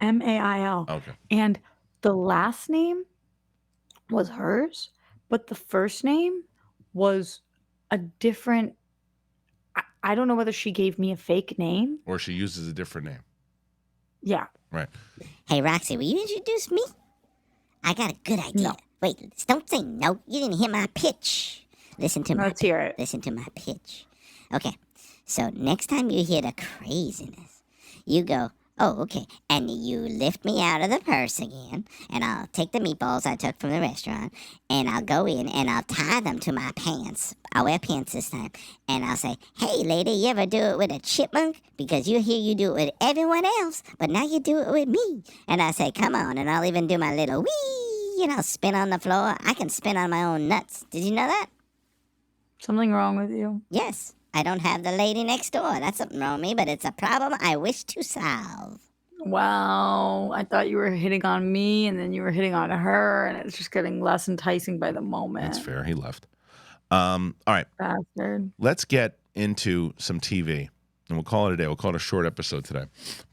MAIL. Okay. And the last name was hers, but the first name was a different. I don't know whether she gave me a fake name. Or she uses a different name. Yeah. Right. Hey, Roxy, will you introduce me? I got a good idea. No. Wait, don't say no. You didn't hear my pitch. Listen to Let's hear it. Listen to my pitch. Okay, so next time you hear the craziness, you go, oh, okay, and you lift me out of the purse again, and I'll take the meatballs I took from the restaurant, and I'll go in, and I'll tie them to my pants. I'll wear pants this time, and I'll say, hey, lady, you ever do it with a chipmunk? Because you hear you do it with everyone else, but now you do it with me. And I say, come on, and I'll even do my little wee, and I'll spin on the floor. I can spin on my own nuts. Did you know that? Something wrong with you? Yes. I don't have the lady next door. That's something wrong with me, but it's a problem I wish to solve. Wow. I thought you were hitting on me, and then you were hitting on her, and it's just getting less enticing by the moment. That's fair. He left. All right. Bastard. Let's get into some TV. And we'll call it a day. We'll call it a short episode today.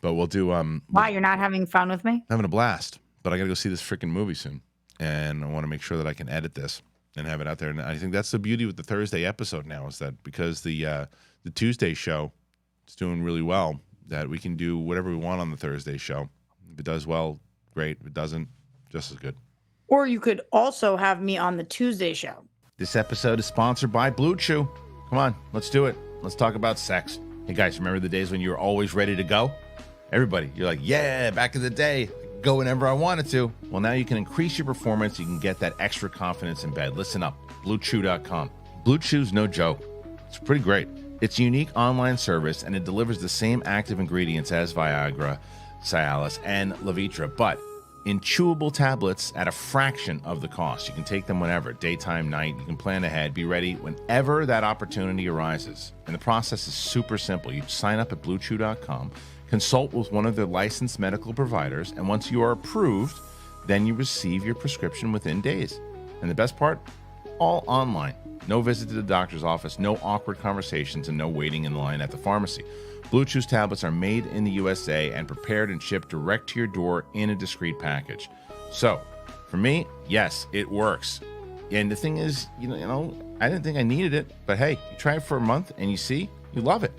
But we'll do Why, you're not having fun with me? having a blast. But I gotta go see this freaking movie soon. And I want to make sure that I can edit this and have it out there. And I think that's the beauty with the Thursday episode now, is that because the Tuesday show is doing really well, that we can do whatever we want on the Thursday show. If it does well, great. If it doesn't, just as good. Or you could also have me on the Tuesday show. This episode is sponsored by Blue Chew. Come on, let's do it. Let's talk about sex. Hey guys, remember the days when you were always ready to go? Everybody, you're like, yeah, back in the day, go whenever I wanted to. Well, now you can increase your performance. You can get that extra confidence in bed. Listen up, BlueChew.com. Blue Chew's no joke. It's pretty great. It's a unique online service, and it delivers the same active ingredients as Viagra, Cialis, and Levitra, but in chewable tablets at a fraction of the cost. You can take them whenever, daytime, night. You can plan ahead, be ready whenever that opportunity arises. And the process is super simple. You sign up at BlueChew.com, consult with one of their licensed medical providers, and once you are approved, then you receive your prescription within days. And the best part? All online. No visit to the doctor's office, no awkward conversations, and no waiting in line at the pharmacy. Blue Chew's tablets are made in the USA and prepared and shipped direct to your door in a discreet package. So, for me, yes, it works. And the thing is, you know, I didn't think I needed it, but hey, you try it for a month and you see, you love it.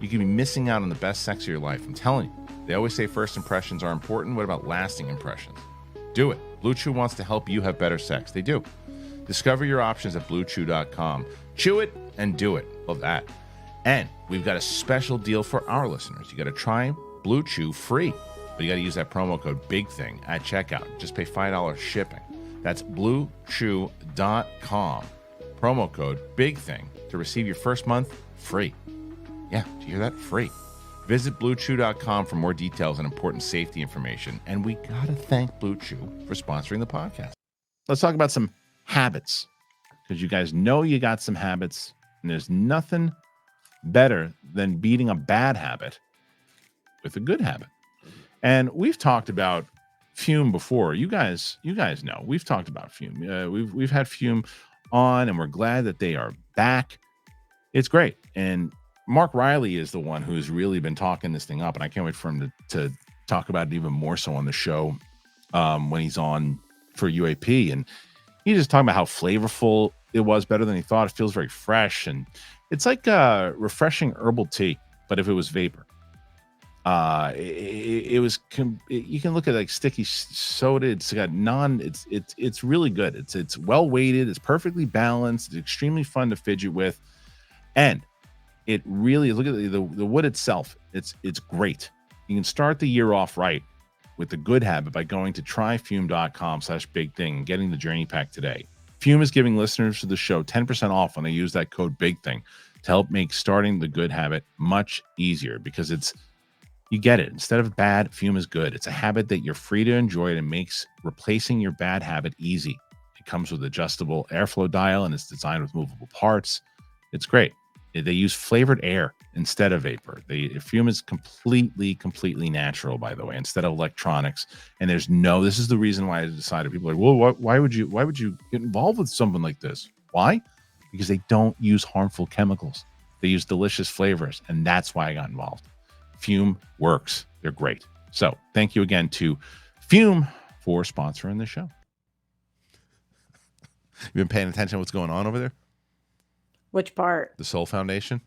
You could be missing out on the best sex of your life. I'm telling you. They always say first impressions are important. What about lasting impressions? Do it. Blue Chew wants to help you have better sex. They do. Discover your options at BlueChew.com. Chew it and do it. Love that. And we've got a special deal for our listeners. You got to try Blue Chew free, but you got to use that promo code BIGTHING at checkout. Just pay $5 shipping. That's BlueChew.com. Promo code BIGTHING to receive your first month free. Yeah, do you hear that? Free. Visit BlueChew.com for more details and important safety information. And we got to thank Blue Chew for sponsoring the podcast. Let's talk about some habits, because you guys know you got some habits, and there's nothing better than beating a bad habit with a good habit. And we've talked about Fume before. You guys know we've talked about Fume. We've had Fume on, and we're glad that they are back. It's great. And Mark Riley is the one who's really been talking this thing up, and I can't wait for him to talk about it even more so on the show when he's on for UAP. And he's just talking about how flavorful it was, better than he thought. It feels very fresh, and it's like a refreshing herbal tea, but if it was vapor. You can look at like sticky soda. It's got it's really good. It's well weighted. It's perfectly balanced. It's extremely fun to fidget with, and it really, look at the wood itself. It's great. You can start the year off right with the good habit by going to tryfume.com/bigthing and getting the journey pack today. Fume is giving listeners to the show 10% off when they use that code BIGTHING to help make starting the good habit much easier, because you get it. Instead of bad, Fume is good. It's a habit that you're free to enjoy, and it makes replacing your bad habit easy. It comes with adjustable airflow dial, and it's designed with movable parts. It's great. They use flavored air instead of vapor. Fume is completely natural, by the way, instead of electronics. And this is the reason why I decided. People are like, well, why would you get involved with something like this? Why? Because they don't use harmful chemicals. They use delicious flavors, and that's why I got involved. Fume works. They're great. So thank you again to Fume for sponsoring the show. You been paying attention to what's going on over there? Which part? The Soul Foundation?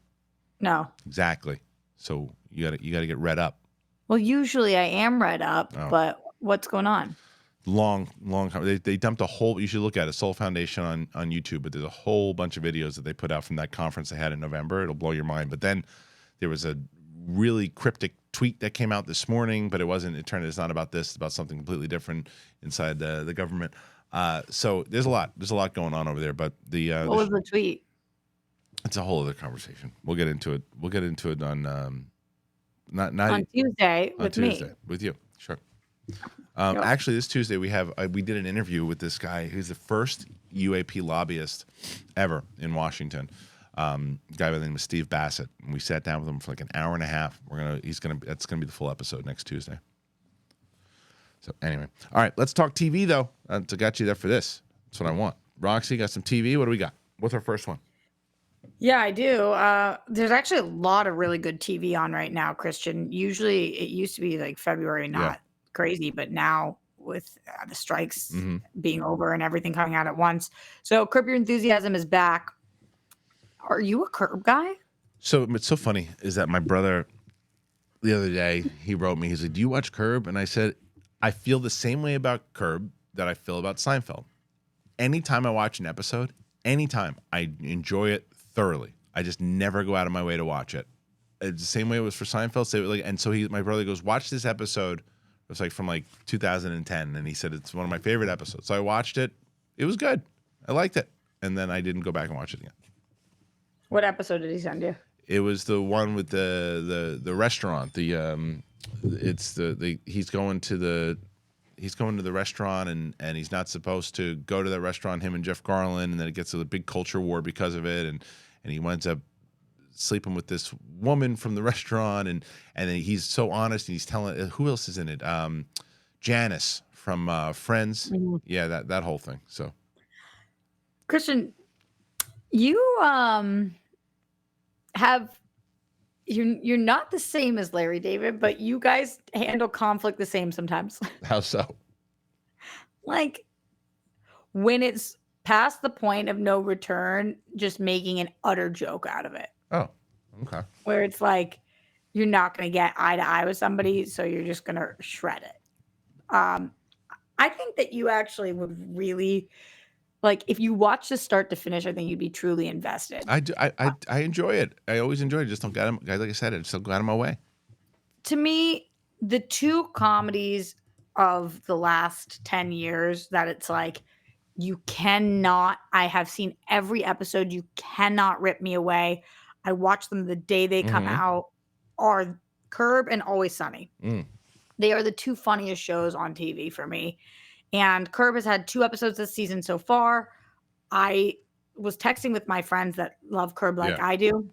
No. Exactly. So you gotta get read up. Well, usually I am read up, but what's going on? Long. They dumped a whole. You should look at it. Soul Foundation on YouTube, but there's a whole bunch of videos that they put out from that conference they had in November. It'll blow your mind. But then there was a really cryptic tweet that came out this morning, but it wasn't. It turned out it's not about this. It's about something completely different inside the government. So there's a lot going on over there. But what was the tweet? It's a whole other conversation. We'll get into it. We'll get into it on not on Tuesday with me. With you. Sure. Actually, this Tuesday we did an interview with this guy who's the first UAP lobbyist ever in Washington. Guy by the name of Steve Bassett. And we sat down with him for like an hour and a half. That's gonna be the full episode next Tuesday. So anyway, all right, let's talk TV though. I got you there for this. That's what I want. Roxy, got some TV. What do we got? What's our first one? Yeah, I do. There's actually a lot of really good TV on right now, Kristian. Usually it used to be like February, not crazy, but now with the strikes being over and everything coming out at once. So Curb Your Enthusiasm is back. Are you a Curb guy? So it's so funny is that my brother the other day, he wrote me, he's like, do you watch Curb? And I said, I feel the same way about Curb that I feel about Seinfeld. Anytime I watch an episode, anytime, I enjoy it thoroughly. I just never go out of my way to watch it. It's the same way it was for Seinfeld. So and so my brother goes, watch this episode. It was like from like 2010, and he said it's one of my favorite episodes. So I watched it. It was good. I liked it, and then I didn't go back and watch it again. What episode did he send you? It was the one with the restaurant. He's going to the restaurant and he's not supposed to go to that restaurant, him and Jeff Garland, and then it gets a big culture war because of it, and he winds up sleeping with this woman from the restaurant, and then he's so honest, and he's telling, who else is in it? Janice from Friends. Mm-hmm. Yeah, that whole thing. So Kristian, you you're not the same as Larry David, but you guys handle conflict the same sometimes. How so? Like when it's past the point of no return, just making an utter joke out of it. Oh, okay. Where it's like you're not going to get eye to eye with somebody, so you're just going to shred it. I I think that you actually would really like if you watch this start to finish. I think you'd be truly invested. I enjoy it. I always enjoy it. Just don't get them. Like I said, I just don't get them away. To me, the two comedies of the last 10 years that it's like you cannot. I have seen every episode. You cannot rip me away. I watch them the day they come Mhm. out. Are Curb and Always Sunny. Mm. They are the two funniest shows on TV for me. And Curb has had 2 episodes this season so far. I was texting with my friends that love Curb like Yeah. I do,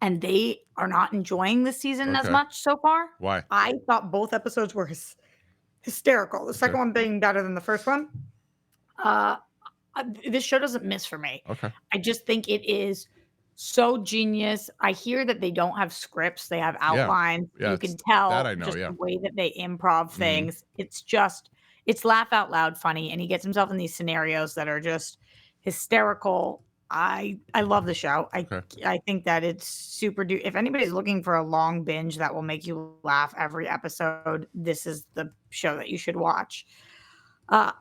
and they are not enjoying this season as Okay. much so far. Why? I thought both episodes were hysterical. The second Okay. one being better than the first one. This show doesn't miss for me. Okay. I just think it is so genius. I hear that they don't have scripts; they have outlines. Yeah, You can tell that I know, just yeah. the way that they improv things. It's laugh out loud funny, and he gets himself in these scenarios that are just hysterical. I love the show. Okay. I think that it's super. If anybody's looking for a long binge that will make you laugh every episode, this is the show that you should watch.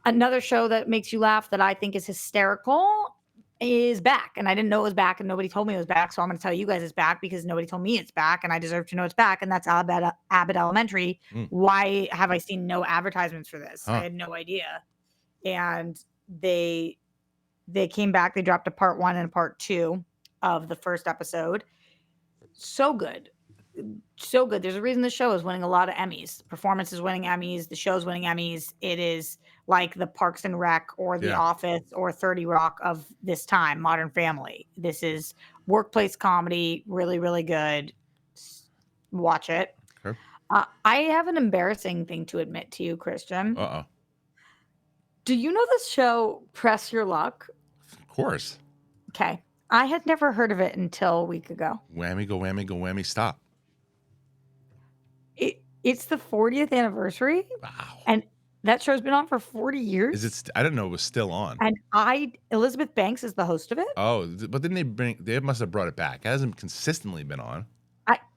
Another show that makes you laugh that I think is hysterical is back. And I didn't know it was back, and nobody told me it was back. So I'm going to tell you guys it's back because nobody told me it's back, and I deserve to know it's back. And that's Abbott Elementary. Mm. Why have I seen no advertisements for this? Huh. I had no idea. And they came back. They dropped a part 1 and a part 2 of the first episode. So good. So good. There's a reason the show is winning a lot of Emmys. The performance is winning Emmys. The show's winning Emmys. It is like the Parks and Rec or The Yeah. Office or 30 Rock of this time, Modern Family. This is workplace comedy. Really, really good. Watch it. Okay. I have an embarrassing thing to admit to you, Christian. Uh-oh. Do you know this show, Press Your Luck? Of course. Okay. I had never heard of it until a week ago. Whammy, go whammy, go whammy, stop. It's the 40th anniversary, Wow. and that show's been on for 40 years. Is it? I didn't know it was still on. And Elizabeth Banks is the host of it. Oh, but then they must have brought it back. It hasn't consistently been on.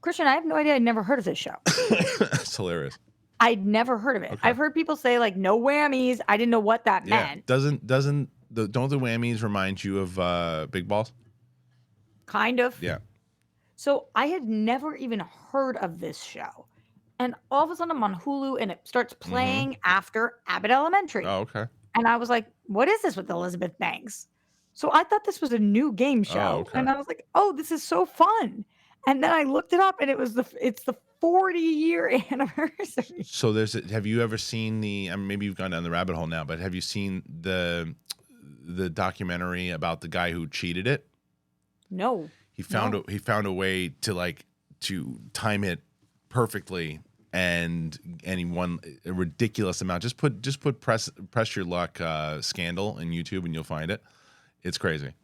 Christian, I have no idea. I'd never heard of this show. That's hilarious. I'd never heard of it. Okay. I've heard people say like no whammies. I didn't know what that Yeah. meant. Don't the whammies remind you of Big Balls? Kind of. Yeah. So I had never even heard of this show. And all of a sudden I'm on Hulu and it starts playing after Abbott Elementary. Oh, okay. And I was like, what is this with Elizabeth Banks? So I thought this was a new game show. okay. And I was like, oh, this is so fun. And then I looked it up and it's the 40-year anniversary. So have you ever seen maybe you've gone down the rabbit hole now, but have you seen the documentary about the guy who cheated it? No. He found a way to time it perfectly, and he won a ridiculous amount. Just put press your luck scandal in YouTube and you'll find it. It's crazy.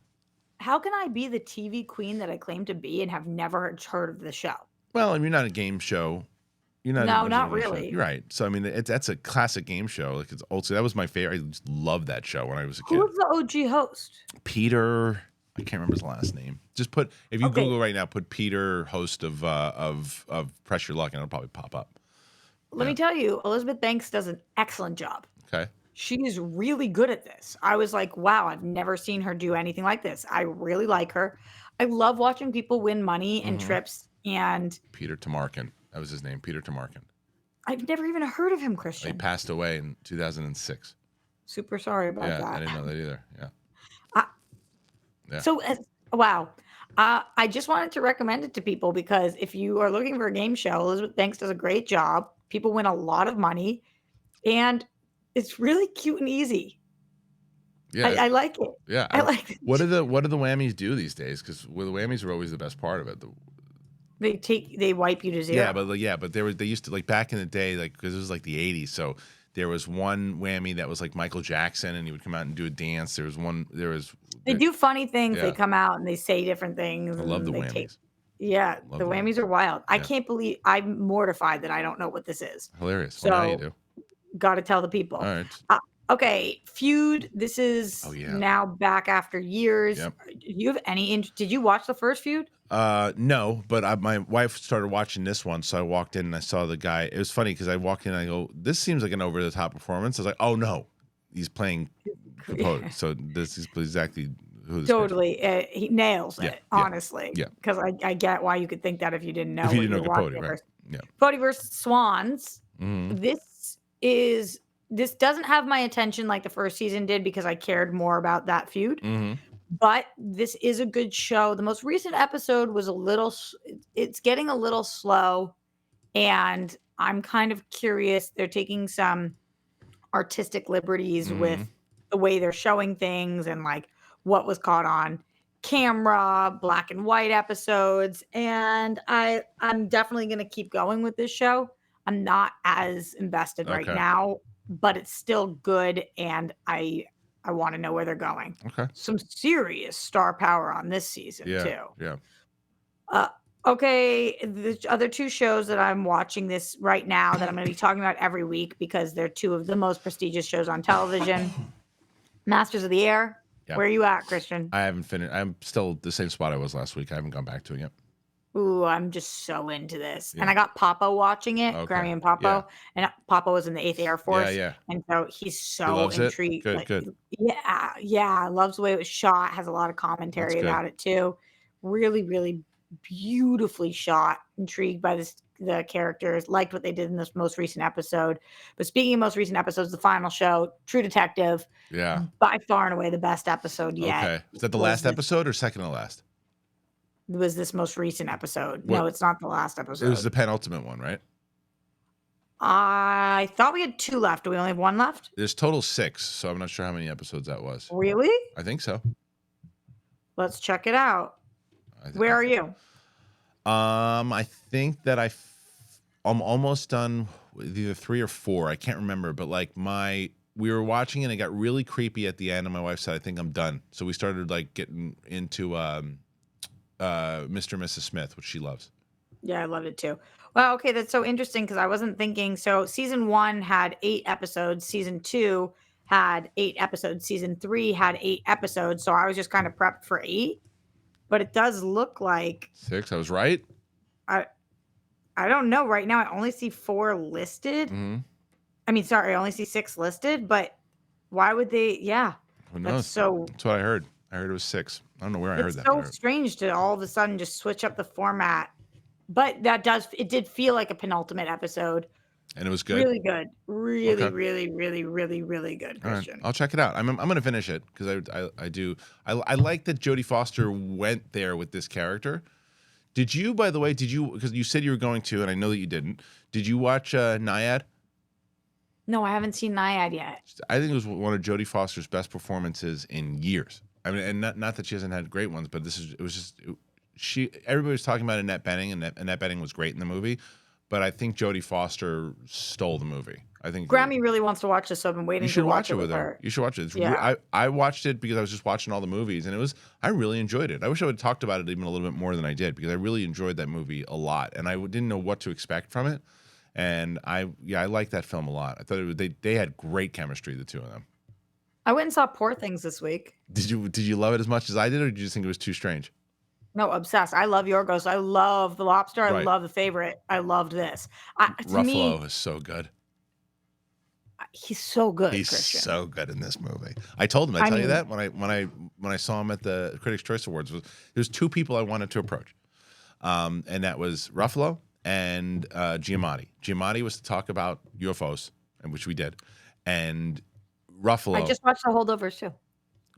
How can I be the TV queen that I claim to be and have never heard of the show? Well, you're not a game show. You're not. No, a not game show. really. You're right. So I mean, that's a classic game show. Like it's old. So that was my favorite. I just loved that show when I was a kid. Who was the OG host? Peter. I can't remember his last name. Just put if you Okay. Google right now, put Peter, host of Press Your Luck, and it'll probably pop up. Let me tell you, Elizabeth Banks does an excellent job. Okay. She is really good at this. I was like, wow, I've never seen her do anything like this. I really like her. I love watching people win money and trips. And Peter Tamarkin. That was his name, Peter Tamarkin. I've never even heard of him, He Christian. passed away in 2006. Super sorry about Yeah, that. I didn't know that either. Yeah. Yeah. So, wow. I just wanted to recommend it to people because if you are looking for a game show, Elizabeth Banks does a great job. People win a lot of money, and it's really cute and easy. Yeah. I like it. Yeah. I like it. What do the whammies do these days? Because the whammies are always the best part of it. They wipe you to zero. But they used to, like, back in the day, like, because it was like the 80s. So there was one whammy that was like Michael Jackson, and he would come out and do a dance. They do funny things. Yeah. They come out and they say different things. I love the and they whammies. Yeah, Love the the whammies are wild. I Yeah. can't believe I'm mortified that I don't know what this is. Hilarious. Well, now you So do. got to tell the people. All right. Okay, Feud. This is yeah. now back after years. Yep. Do you have any? Did you watch the first Feud? No, but my wife started watching this one, so I walked in and I saw the guy. It was funny because I walked in and I go, "This seems like an over the top performance." I was like, "Oh no, he's playing Capote." So this is exactly who this Totally, he nails Yeah, it. yeah, Honestly, yeah. because I get why you could think that if you didn't know If you what didn't you know were Capote, watching right? first. Yeah. Capote versus Swans. Mhm. This doesn't have my attention like the first season did because I cared more about that feud. Mhm. But this is a good show. The most recent episode was it's getting a little slow, and I'm kind of curious. They're taking some artistic liberties Mhm. with the way they're showing things and like what was caught on camera, black and white episodes, and I'm definitely going to keep going with this show. I'm not as invested right Okay. now, but it's still good and I want to know where they're going. Okay. Some serious star power on this season Yeah. too. Yeah. Uh, okay, the other two shows that I'm watching this right now that I'm going to be talking about every week because they're two of the most prestigious shows on television. Masters of the Air. Yeah. Where are you at, Kristian? I haven't finished. I'm still the same spot I was last week. I haven't gone back to it yet. Ooh, I'm just so into this. Yeah. And I got Papa watching it, Okay. Grammy and Papa. Yeah. And Papa was in the 8th Air Force. Yeah. And so he's He so loves it? intrigued. Good, Like, good. yeah. Loves the way it was shot, has a lot of That's commentary good. about it too. Really, really beautifully shot. Intrigued by the characters, liked what they did in this most recent episode. But speaking of most recent episodes, the final show, True Detective, Yeah. by far and away the best episode yet. Okay. Is that the was last this- episode or second to last? Was this most recent episode? What- No, it's not the last It episode. was the penultimate one, right? I thought we had 2 left. Do we only have 1 left? There's total 6, so I'm not sure how many episodes that was. Really? I think so. Let's check it out. I Where are you? I think that I'm almost done with either 3 or 4. I can't remember, but like we were watching and it got really creepy at the end, and my wife said, "I think I'm done." So we started like getting into Mr. and Mrs. Smith, which she loves. Yeah, I loved it too. Well, okay, that's so interesting because I wasn't thinking. So season 1 had 8 episodes. Season 2 had 8 episodes. Season 3 had 8 episodes. So I was just kind of prepped for 8. But it does look like 6, I was right. I don't know. Right now, I only see 4 listed. Mm-hmm. I mean, sorry, I only see 6 listed. But why would they? Yeah, Who knows? That's what I heard. I heard it was 6. I don't know where I heard it's that. so but strange to all of a sudden just switch up the format. But it did feel like a penultimate episode. And it was good. Really good. Really, Okay. really, really, really, really good, All right. Kristian. I'll check it out. I'm going to finish it because I like that Jodie Foster went there with this character. Did you, by the way, because you said you were going to, and I know that you didn't. Did you watch Naiad? No, I haven't seen Naiad yet. I think it was one of Jodie Foster's best performances in years. I mean, and not that she hasn't had great ones, but everybody was talking about Annette Bening, and Annette Bening was great in the movie, but I think Jodie Foster stole the movie. I think Grammy really wants to watch this, so I've been waiting you should to watch it with her. her. You should watch it. Yeah. I watched it because I was just watching all the movies, and I really enjoyed it. I wish I would have talked about it even a little bit more than I did because I really enjoyed that movie a lot, and I didn't know what to expect from it. And I liked that film a lot. I thought they had great chemistry, the two of them. I went and saw Poor Things this week. Did you love it as much as I did, or did you just think it was too strange? No, obsessed. I love Yorgos. I love The Lobster. I Right. love The Favorite. I loved this. To me, Ruffalo is so good. he's so good. He's Kristian. so good in this movie. I told him. I tell you that when I saw him at the Critics' Choice Awards, there's 2 people I wanted to approach, and that was Ruffalo and Giamatti. Giamatti was to talk about UFOs, and which we did, and Ruffalo. I just watched The Holdovers too.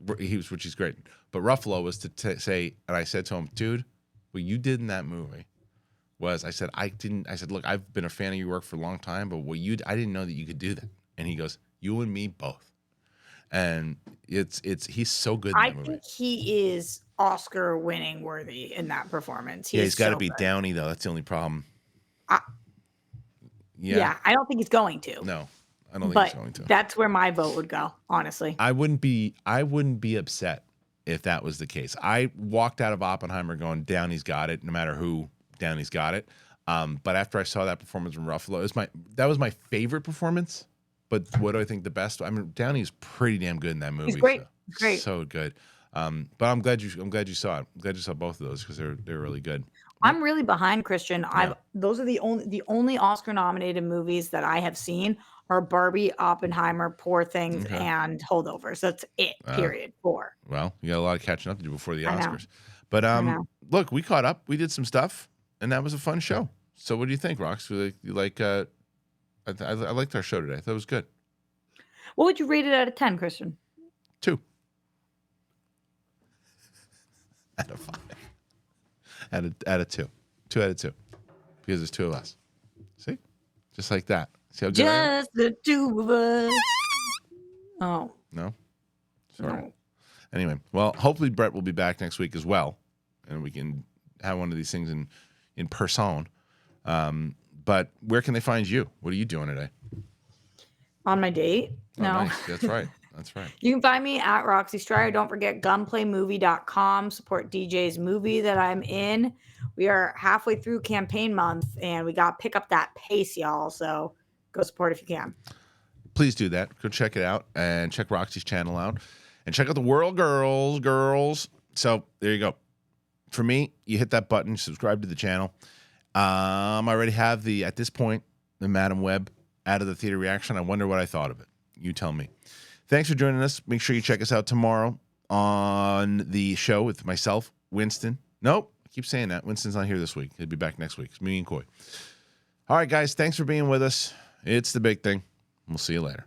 Which is great, but Ruffalo was to say, and I said to him, "Dude, what you did in that movie was," I said, look, I've been a fan of your work for a long time, but I didn't know that you could do that." And he goes, "You and me both." And he's so good in that movie. think he is Oscar winning worthy in that performance. He's got to so be good. Downey though. That's the only problem. Yeah, I don't think he's going to. No, I don't think But he's going to. that's where my vote would go, honestly. I wouldn't be upset if that was the case. I walked out of Oppenheimer going, Downey's got it, no matter who, Downey's got it. But after I saw that performance from Ruffalo, that was my favorite performance But what do I think the best? I mean, Downey's pretty damn good in that movie. He's great. So, Great. so good. But I'm glad you saw it. I'm glad you saw both of those because they're really good. I'm really behind Christian. Those are the only Oscar nominated movies that I have seen are Barbie, Oppenheimer, Poor Things, and Holdovers. That's it. Period. 4. Well, you got a lot of catching up to do before the I know. Oscars. But look, we caught up. We did some stuff, and that was a fun show. So what do you think, Rox? I liked our show today. I thought it was good. What would you rate it out of 10, Christian? 2 out of 5. Out of 2. 2 out of 2. Because there's 2 of us. See? Just like that. See how good I am? Just the 2 of us. Oh. No? Sorry. No. Anyway, well, hopefully Brett will be back next week as well. And we can have one of these things in person. But where can they find you? What are you doing today? On my date? Oh, No. nice. That's right. That's right. You can find me at Roxy Strider. Don't forget gunplaymovie.com. Support DJ's movie that I'm in. We are halfway through campaign month, and we got to pick up that pace, y'all. So go support if you can. Please do that. Go check it out and check Roxy's channel out. And check out the World Girls. So there you go. For me, you hit that button, subscribe to the channel. I already have at this point, the Madam Web out of the theater reaction. I wonder what I thought of it. You tell me. Thanks for joining us. Make sure you check us out tomorrow on the show with myself, Winston. Nope, I keep saying that. Winston's not here this week. He'll be back next week. It's me and Coy. All right, guys. Thanks for being with us. It's the big thing. We'll see you later.